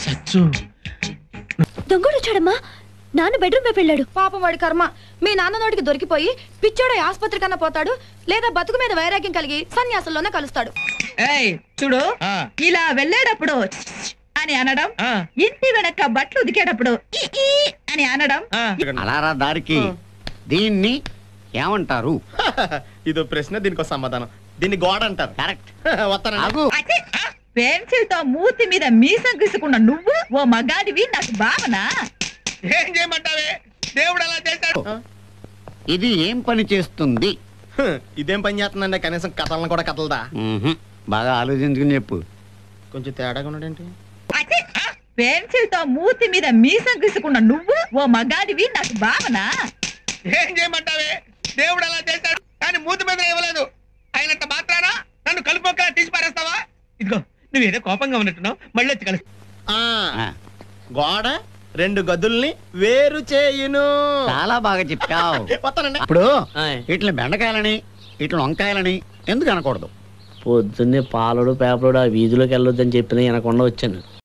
సచ్చు దొంగడు వచ్చాడమ్మా. నాన్న బెడ్రూమ్ వైపు వెళ్ళాడు. పాపం వాడి కర్మ. మీ నాన్న నోటికి దొరికిపోయి పిచ్చోడ ఆసుపత్రి కన్నా పోతాడు, లేదా బతుకు మీద వైరాగ్యం కలిగి సన్యాసంలోనే కలుస్తాడు. చూడు, ఇలా వెళ్ళేటప్పుడు అని అనడం, ఇంటి వెనక బట్టలు ఉదికేటప్పుడు అని అనడం. అలారా దారికి దీన్ని ఏమంటారు? ఇదో ప్రశ్న, దీనికి సమాధానం. దీన్ని గోడ అంటారు. కరెక్ట్. వస్తాను. పెన్సిల్ తో మూతి మీద మీసం గీసుకున్న నువ్వు ఓ మగాడివి నాకు భావనా? ఏం చేయమంటావే? దేవుడు అలా చేశాడు. ఇది ఏం పని చేస్తుంది? ఇదేం పని చేస్తుందండి? కనీసం కథలను కూడా కథలదా? బాగా ఆలోచించుకుని చెప్పు. కొంచెం తేడాగా ఉన్నాడేంటి? పెన్సిల్ తో మూతి మీద మీసం గీసుకున్న నువ్వు ఓ మగాడివి నాకు భావనా? ఏం చేయమంటావే? దేవుడు అలా చేశాడు, కానీ మూతి మీద ఇవ్వలేదు. అయినంత మాత్రానా నన్ను కలుపుక తీసి పారేస్తావా? ఇదిగో, నువ్వేదో కోపంగా ఉన్నట్టున్నావు, మళ్ళీ వచ్చి కలుసు. గోడ రెండు గదుల్ని వేరు చేయును. చాలా బాగా చెప్పావు. వస్తానండి. ఇప్పుడు ఇట్లా బెండకాయలని ఇట్లా వంకాయలని ఎందుకు అనకూడదు? పొద్దున్నే పాలడు పేపరుడు ఆ వీధిలోకి వెళ్ళొద్దని చెప్పిన వినకుండా వచ్చాను.